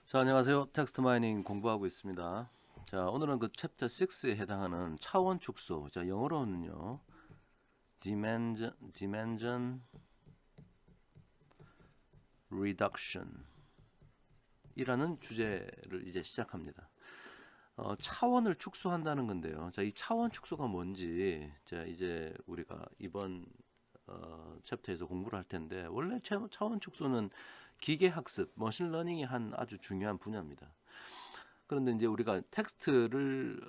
자, 안녕하세요. 텍스트 마이닝 공부하고 있습니다. 자, 오늘은 그 챕터 6에 해당하는 차원 축소. 자, 영어로는요. dimension reduction 이라는 주제를 이제 시작합니다. 차원을 축소한다는 건데요. 자, 이 차원 축소가 뭔지 자, 이제 우리가 이번 챕터에서 공부를 할 텐데 원래 차원 축소는 기계 학습, 머신러닝이 한 아주 중요한 분야입니다. 그런데 이제 우리가 텍스트를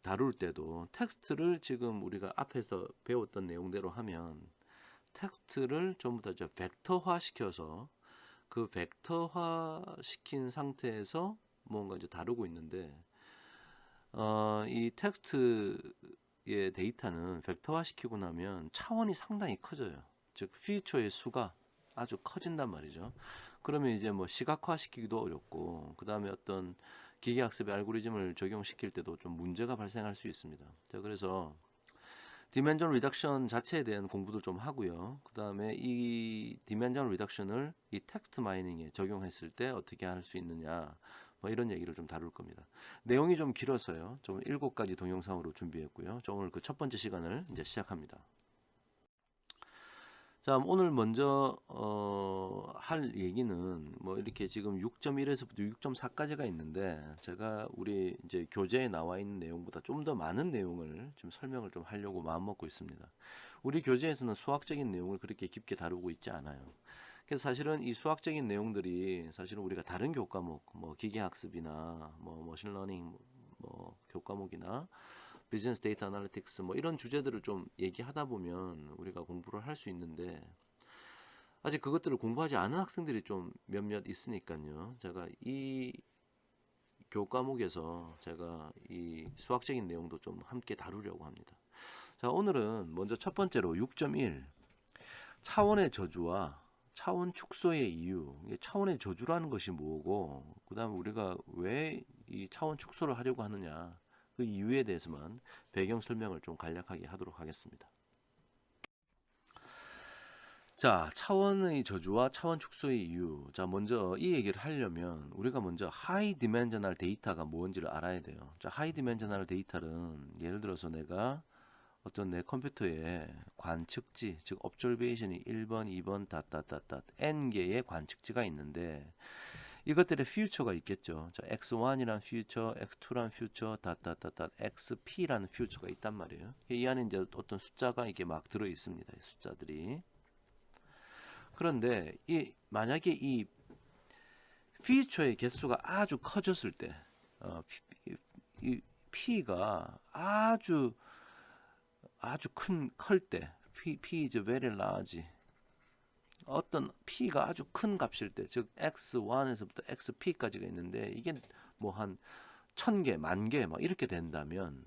다룰 때도 텍스트를 지금 우리가 앞에서 배웠던 내용대로 하면 텍스트를 전부 다 이제 벡터화 시켜서 그 벡터화 시킨 상태에서 뭔가 이제 다루고 있는데 이 텍스트의 데이터는 벡터화 시키고 나면 차원이 상당히 커져요. 즉 피처의 수가 아주 커진단 말이죠. 그러면 이제 뭐 시각화 시키기도 어렵고 그 다음에 어떤 기계학습의 알고리즘을 적용시킬 때도 좀 문제가 발생할 수 있습니다. 자, 그래서 디멘전 리덕션 자체에 대한 공부도 좀 하고요. 그 다음에 이 디멘전 리덕션을 이 텍스트 마이닝에 적용했을 때 어떻게 할 수 있느냐 뭐 이런 얘기를 좀 다룰 겁니다. 내용이 좀 길어서요. 좀 7가지 동영상으로 준비했고요. 저 오늘 그 첫 번째 시간을 이제 시작합니다. 자, 오늘 먼저 할 얘기는 뭐 이렇게 지금 6.1에서부터 6.4까지가 있는데 제가 우리 이제 교재에 나와 있는 내용보다 좀 더 많은 내용을 좀 설명을 좀 하려고 마음 먹고 있습니다. 우리 교재에서는 수학적인 내용을 그렇게 깊게 다루고 있지 않아요. 그래서 사실은 이 수학적인 내용들이 사실은 우리가 다른 교과목, 뭐 기계학습이나 뭐 머신러닝 뭐 교과목이나 비즈니스 데이터 아날리틱스 뭐 이런 주제들을 좀 얘기하다 보면 우리가 공부를 할 수 있는데 아직 그것들을 공부하지 않은 학생들이 좀 몇몇 있으니까요. 제가 이 교과목에서 제가 이 수학적인 내용도 좀 함께 다루려고 합니다. 자, 오늘은 먼저 첫 번째로 6.1 차원의 저주와 차원 축소의 이유. 차원의 저주라는 것이 뭐고, 그 다음에 우리가 왜 이 차원 축소를 하려고 하느냐, 그 이유에 대해서만 배경 설명을 좀 간략하게 하도록 하겠습니다. 자, 차원의 저주와 차원 축소의 이유. 자, 먼저 이 얘기를 하려면 우리가 먼저 하이 디멘셔널 데이터가 뭔지를 알아야 돼요. 자, 하이 디멘셔널 데이터는 예를 들어서 내가 어떤 내 컴퓨터에 관측지, 즉 observation이 1번, 2번, n 개의 관측지가 있는데 이것들의 퓨처가 있겠죠. 자, x1이란 퓨처, x2란 퓨처, xp라는 퓨처가 있단 말이에요. 이 안에 이제 어떤 숫자가 이게 막 들어 있습니다. 이 숫자들이. 그런데 만약에 이 퓨처의 개수가 아주 커졌을 때, 이 P가 아주 클 때, P is very large. 어떤 P가 아주 큰 값일 때, 즉 X1에서부터 XP까지가 있는데 이게 뭐 한 1000개, 10,000개 막 이렇게 된다면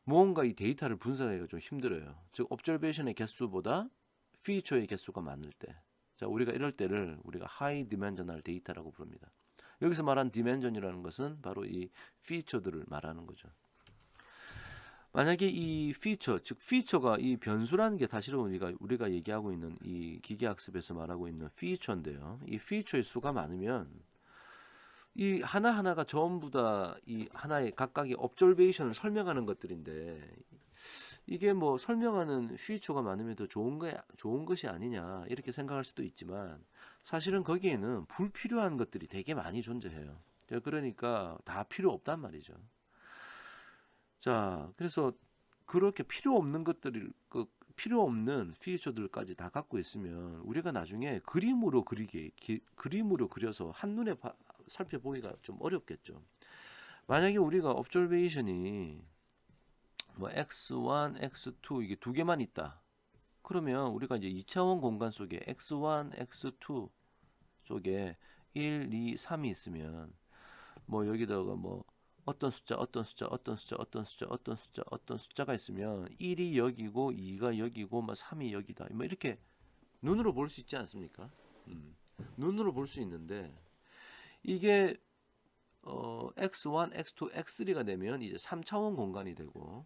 뭔가 이 데이터를 분석하기가 좀 힘들어요. 즉 observation의 개수보다 피처의 개수가 많을 때. 자, 우리가 이럴 때를 우리가 하이 디멘셔널 데이터라고 부릅니다. 여기서 말한 디멘전이라는 것은 바로 이 피처들을 말하는 거죠. 만약에 이 피처, 즉 피처가 이 변수라는 게 사실은 우리가 얘기하고 있는 이 기계학습에서 말하고 있는 피처인데요. 이 피처의 수가 많으면 이 하나하나가 전부 다 이 하나의 각각의 observation을 설명하는 것들인데 이게 뭐 설명하는 피처가 많으면 더 좋은 것이 아니냐 이렇게 생각할 수도 있지만 사실은 거기에는 불필요한 것들이 되게 많이 존재해요. 그러니까 다 필요 없단 말이죠. 자, 그래서 그렇게 필요 없는 것들을 필요 없는 피처들까지 다 갖고 있으면 우리가 나중에 그림으로 그려서 한눈에 살펴보기가 좀 어렵겠죠. 만약에 우리가 observation이 뭐 x1, x2 이게 두 개만 있다. 그러면 우리가 이제 2차원 공간 속에 x1, x2 쪽에 1, 2, 3이 있으면 뭐 여기다가 뭐 어떤 숫자가 있으면 1이 여기고 2가 여기고 뭐 3이 여기다. 뭐 이렇게 눈으로 볼 수 있지 않습니까? 눈으로 볼 수 있는데 이게 x1, x2, x3가 되면 이제 3차원 공간이 되고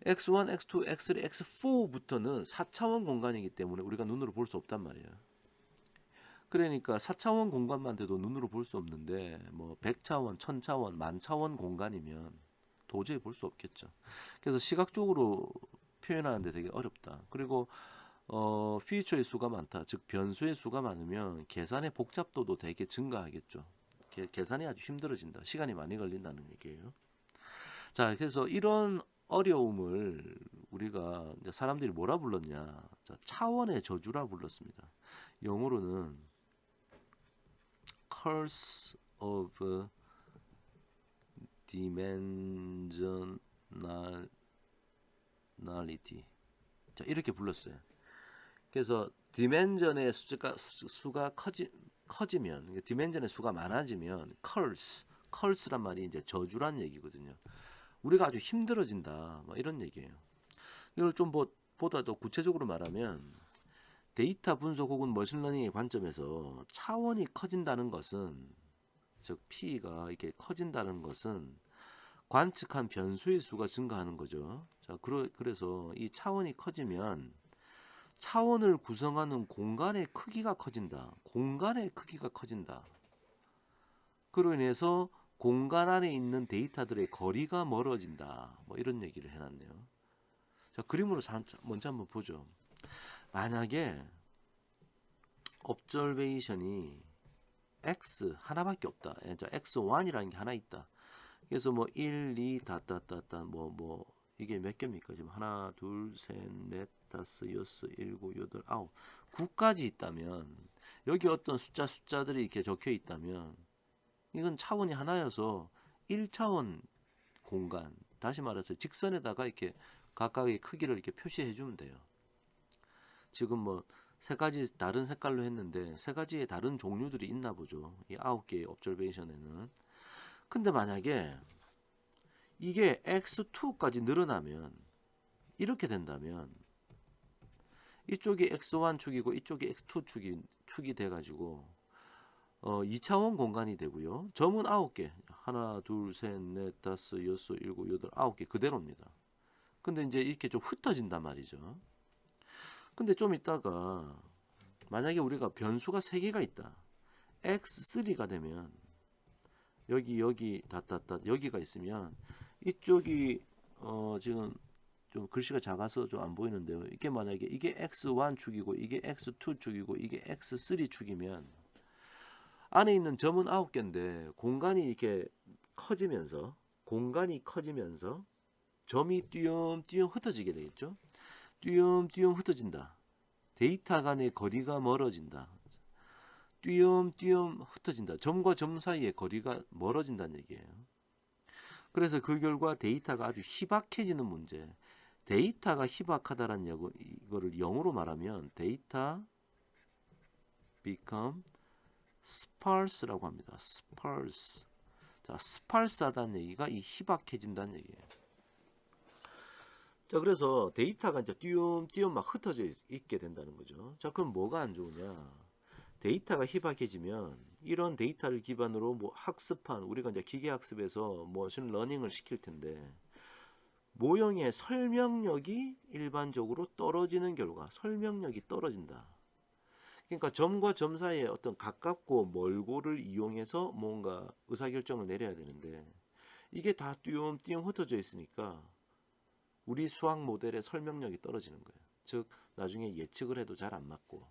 x1, x2, x3, x4부터는 4차원 공간이기 때문에 우리가 눈으로 볼 수 없단 말이에요. 그러니까 4차원 공간만 돼도 눈으로 볼 수 없는데 뭐 100차원, 1000차원, 만차원 공간이면 도저히 볼 수 없겠죠. 그래서 시각적으로 표현하는데 되게 어렵다. 그리고 피처의 수가 많다. 즉 변수의 수가 많으면 계산의 복잡도도 되게 증가하겠죠. 계산이 아주 힘들어진다. 시간이 많이 걸린다는 얘기예요. 자, 그래서 이런 어려움을 우리가 이제 사람들이 뭐라 불렀냐? 자, 차원의 저주라 불렀습니다. 영어로는 curse of dimensionality. 자, 이렇게 불렀어요. 그래서 디멘전의 수가 커지면, 디멘전의 수가 많아지면 curse란 말이 이제 저주란 얘기거든요. 우리가 아주 힘들어진다, 뭐 이런 얘기예요. 이걸 좀 보다 더 구체적으로 말하면 데이터 분석 혹은 머신러닝의 관점에서 차원이 커진다는 것은, 즉 P가 이렇게 커진다는 것은 관측한 변수의 수가 증가하는 거죠. 자, 그래서 이 차원이 커지면 차원을 구성하는 공간의 크기가 커진다. 공간의 크기가 커진다. 그로 인해서 공간 안에 있는 데이터들의 거리가 멀어진다. 뭐 이런 얘기를 해놨네요. 자, 그림으로 먼저 한번 보죠. 만약에 observation이 x 하나밖에 없다. x1이라는 게 하나 있다. 그래서 뭐 1, 2, 뭐 이게 몇 개입니까? 지금 하나, 둘, 셋, 넷, 다섯, 여섯, 일곱, 여덟, 아홉, 9까지 있다면 여기 어떤 숫자들이 이렇게 적혀 있다면 이건 차원이 하나여서 1차원 공간, 다시 말해서 직선에다가 이렇게 각각의 크기를 이렇게 표시해 주면 돼요. 지금 뭐 세 가지 다른 색깔로 했는데 세 가지의 다른 종류들이 있나 보죠. 이 9개의 observation에는. 근데 만약에 이게 x2까지 늘어나면 이렇게 된다면 이쪽이 x1 축이고 이쪽이 x2 축이 돼가지고 2차원 공간이 되고요. 점은 9개. 하나, 둘, 셋, 넷, 다섯, 여섯, 일곱, 여덟, 9개 그대로입니다. 근데 이제 이렇게 좀 흩어진단 말이죠. 근데 좀 있다가 만약에 우리가 변수가 3개가 있다. x3가 되면 여기 여기가 있으면 이쪽이 지금 좀 글씨가 작아서 좀 안 보이는데요. 이게 만약에 이게 x1 축이고 이게 x2 축이고 이게 x3 축이면 안에 있는 점은 9개인데 공간이 이렇게 커지면서 점이 띄엄띄엄 흩어지게 되겠죠. 띄엄띄엄 흩어진다. 데이터 간의 거리가 멀어진다. 띄엄띄엄 흩어진다. 점과 점 사이의 거리가 멀어진다는 얘기예요. 그래서 그 결과 데이터가 아주 희박해지는 문제. 데이터가 희박하다라는 이거를 영어로 말하면 데이터 become sparse라고 합니다. sparse. 자, sparse하다는 얘기가 이 희박해진다는 얘기예요. 자, 그래서 데이터가 이제 띄엄띄엄 막 흩어져 있게 된다는 거죠. 자, 그럼 뭐가 안 좋으냐? 데이터가 희박해지면 이런 데이터를 기반으로 뭐 학습한 우리가 이제 기계학습에서 머신러닝을 시킬 텐데 모형의 설명력이 일반적으로 떨어지는 결과, 설명력이 떨어진다. 그러니까 점과 점 사이에 어떤 가깝고 멀고를 이용해서 뭔가 의사결정을 내려야 되는데 이게 다 띄엄띄엄 흩어져 있으니까 우리 수학 모델의 설명력이 떨어지는 거예요. 즉 나중에 예측을 해도 잘 안 맞고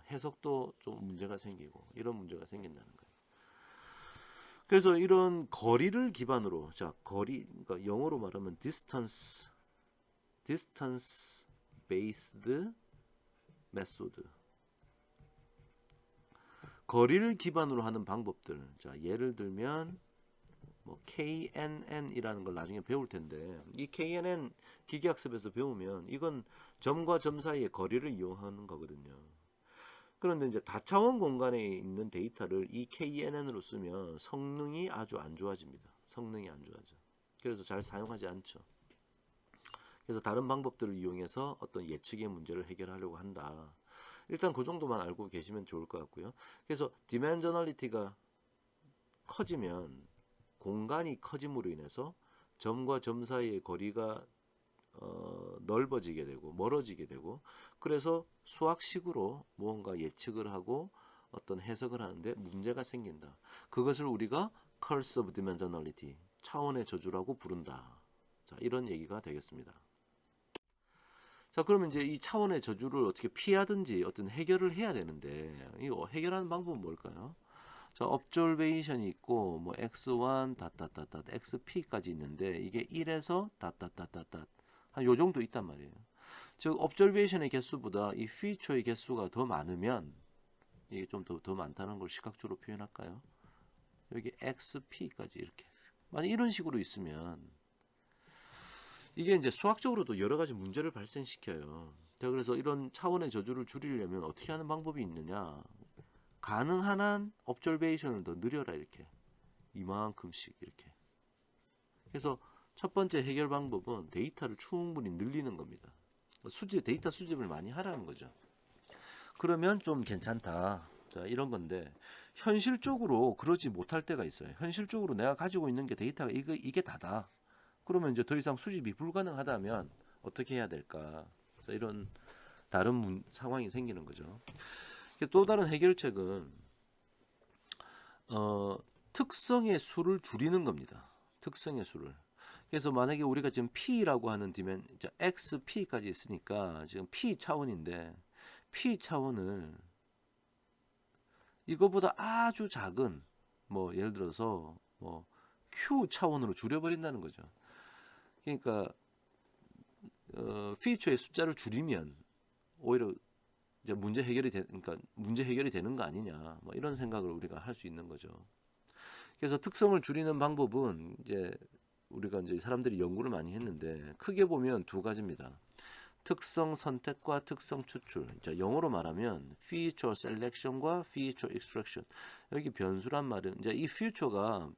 해석도 좀 문제가 생기고 이런 문제가 생긴다는 거예요. 그래서 이런 거리를 기반으로 거리, 그러니까 영어로 말하면 distance based method. 거리를 기반으로 하는 방법들. 자, 예를 들면 뭐 KNN이라는 걸 나중에 배울 텐데 이 KNN 기계학습에서 배우면 이건 점과 점 사이의 거리를 이용하는 거거든요. 그런데 이제 다차원 공간에 있는 데이터를 이 KNN으로 쓰면 성능이 아주 안 좋아집니다. 성능이 안 좋아져. 그래서 잘 사용하지 않죠. 그래서 다른 방법들을 이용해서 어떤 예측의 문제를 해결하려고 한다. 일단 그 정도만 알고 계시면 좋을 것 같고요. 그래서 디멘저널리티가 커지면 공간이 커짐으로 인해서 점과 점 사이의 거리가 넓어지게 되고 멀어지게 되고 그래서 수학식으로 무언가 예측을 하고 어떤 해석을 하는데 문제가 생긴다. 그것을 우리가 curse of dimensionality, 차원의 저주라고 부른다. 자, 이런 얘기가 되겠습니다. 자, 그러면 이제 이 차원의 저주를 어떻게 피하든지 어떤 해결을 해야 되는데 이 해결하는 방법은 뭘까요? 자, observation이 있고 뭐 x1 닷닷닷닷 xp까지 있는데 이게 1에서 닷닷닷닷 한 요 정도 있단 말이에요. 즉 observation의 개수보다 이 feature의 개수가 더 많으면 이게 좀 더 많다는 걸 시각적으로 표현할까요? 여기 xp까지 이렇게 만약 이런 식으로 있으면 이게 이제 수학적으로도 여러 가지 문제를 발생시켜요. 자, 그래서 이런 차원의 저주를 줄이려면 어떻게 하는 방법이 있느냐? 가능한 한 observation을 더 늘려라 이렇게 이만큼씩 이렇게. 그래서 첫 번째 해결 방법은 데이터를 충분히 늘리는 겁니다. 데이터 수집을 많이 하라는 거죠. 그러면 좀 괜찮다. 자, 이런 건데 현실적으로 그러지 못할 때가 있어요. 현실적으로 내가 가지고 있는 게 데이터가 이게 다다. 그러면 이제 더 이상 수집이 불가능하다면 어떻게 해야 될까? 자, 이런 다른 상황이 생기는 거죠. 또 다른 해결책은 특성의 수를 줄이는 겁니다. 특성의 수를. 그래서 만약에 우리가 지금 P라고 하는 디멘 XP까지 있으니까 지금 P 차원인데 P 차원을 이거보다 아주 작은 뭐 예를 들어서 뭐 Q 차원으로 줄여버린다는 거죠. 그러니까 피처의 숫자를 줄이면 오히려 이제 그러니까 문제 해결이 되는 거 아니냐, 뭐 이런 생각을 우리가 할 수 있는 거죠. 그래서 특성을 줄이는 방법은 이제 우리가 이제 사람들이 연구를 많이 했는데 크게 보면 두 가지입니다. 특성 선택과 특성 추출. 자, 영어로 말하면 feature selection과 feature extraction. 여기 변수란 말은 이제 이 feature가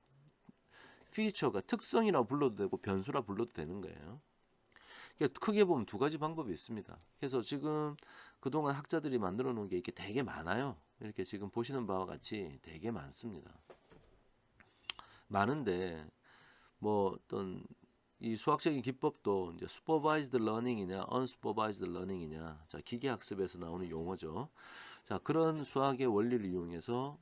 특성이라고 불러도 되고 변수라 불러도 되는 거예요. 그러니까 크게 보면 두 가지 방법이 있습니다. 그래서 지금 그동안 학자들이 만들어 놓은 게 이렇게 되게 많아요. 이렇게 지금 보시는 바와 같이 되게 많습니다. 많은데 뭐 어떤 이 수학적인 기법도 이제 supervised learning이냐 unsupervised learning이냐, 자, 기계 학습에서 나오는 용어죠. 자, 그런 수학의 원리를 이용해서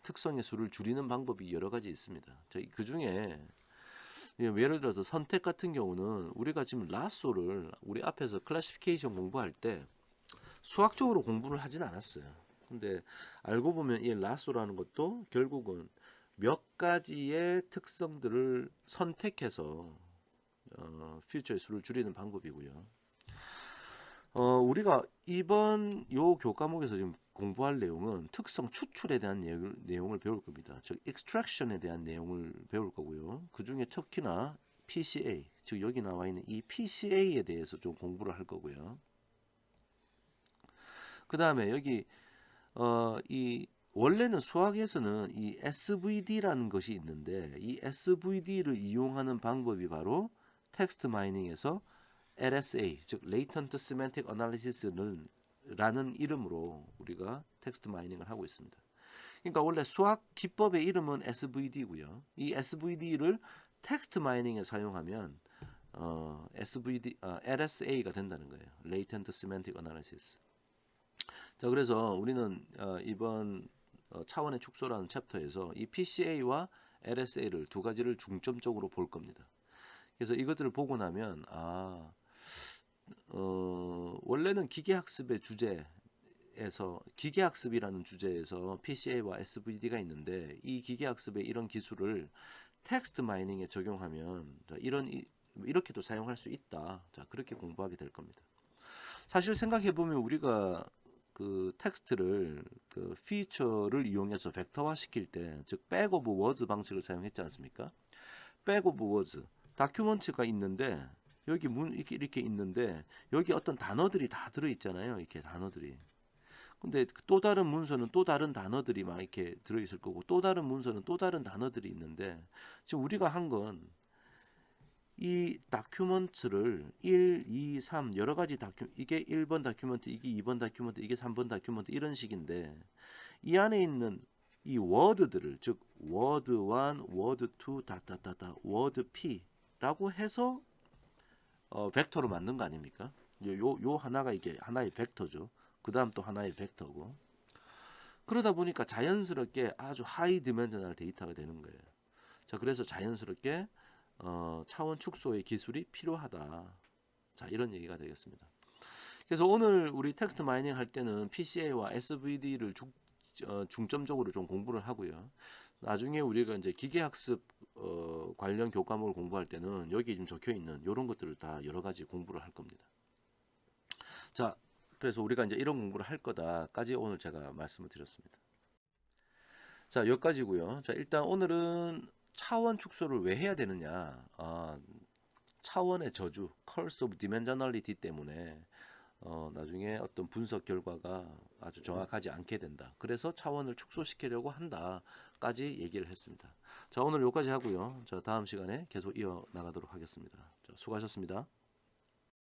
특성의 수를 줄이는 방법이 여러 가지 있습니다. 그 중에 예를 들어서 선택 같은 경우는 우리가 지금 라쏘를 우리 앞에서 클래시피케이션 공부할 때 수학적으로 공부를 하진 않았어요. 근데 알고 보면 이 라쏘라는 것도 결국은 몇 가지의 특성들을 선택해서 퓨처의 수를 줄이는 방법이고요. 우리가 이번 요 교과목에서 지금 공부할 내용은 특성 추출에 대한 내용을 배울 겁니다. 즉 extraction에 대한 내용을 배울 거고요. 그 중에 특히나 PCA, 즉 여기 나와 있는 이 PCA에 대해서 좀 공부를 할 거고요. 그 다음에 여기 이 원래는 수학에서는 이 SVD라는 것이 있는데 이 SVD를 이용하는 방법이 바로 텍스트 마이닝에서 LSA, 즉 Latent Semantic Analysis는 라는 이름으로 우리가 텍스트 마이닝을 하고 있습니다. 그러니까 원래 수학 기법의 이름은 SVD고요. 이 SVD를 텍스트 마이닝에 사용하면 LSA가 된다는 거예요. Latent Semantic Analysis. 자, 그래서 우리는 이번 차원의 축소라는 챕터에서 이 PCA와 LSA를 두 가지를 중점적으로 볼 겁니다. 그래서 이것들을 보고 나면 원래는 기계학습의 주제에서 기계학습이라는 주제에서 PCA와 SVD가 있는데 이 기계학습의 이런 기술을 텍스트 마이닝에 적용하면 이렇게도 사용할 수 있다. 자, 그렇게 공부하게 될 겁니다. 사실 생각해 보면 우리가 그 텍스트를 그 피처를 이용해서 벡터화 시킬 때, 즉 백 오브 워즈 방식을 사용했지 않습니까? 백 오브 워즈 다큐먼트가 있는데 여기 이렇게 있는데 여기 어떤 단어들이 다 들어 있잖아요. 이렇게 단어들이. 근데 또 다른 문서는 또 다른 단어들이 막 이렇게 들어 있을 거고 또 다른 문서는 또 다른 단어들이 있는데 지금 우리가 한 건 이 다큐먼트를 1, 2, 3 여러 가지 이게 1번 다큐먼트, 이게 2번 다큐먼트, 이게 3번 다큐먼트 이런 식인데 이 안에 있는 이 워드들을 즉 워드 1, 워드 2, 워드 P라고 해서 벡터로 만든 거 아닙니까? 요 하나가 이게 하나의 벡터죠. 그 다음 또 하나의 벡터고. 그러다 보니까 자연스럽게 아주 하이 디멘셔널 데이터가 되는 거예요. 자, 그래서 자연스럽게 차원 축소의 기술이 필요하다. 자, 이런 얘기가 되겠습니다. 그래서 오늘 우리 텍스트 마이닝 할 때는 PCA와 SVD를 중점적으로 좀 공부를 하고요. 나중에 우리가 이제 기계학습 관련 교과목을 공부할 때는 여기 좀 적혀 있는 이런 것들을 다 여러 가지 공부를 할 겁니다. 자, 그래서 우리가 이제 이런 공부를 할 거다까지 오늘 제가 말씀을 드렸습니다. 자, 여기까지고요. 자, 일단 오늘은 차원 축소를 왜 해야 되느냐? 차원의 저주, curse of dimensionality 때문에 나중에 어떤 분석 결과가 아주 정확하지 않게 된다. 그래서 차원을 축소시키려고 한다까지 얘기를 했습니다. 자, 오늘 여기까지 하고요. 자, 다음 시간에 계속 이어 나가도록 하겠습니다. 자, 수고하셨습니다.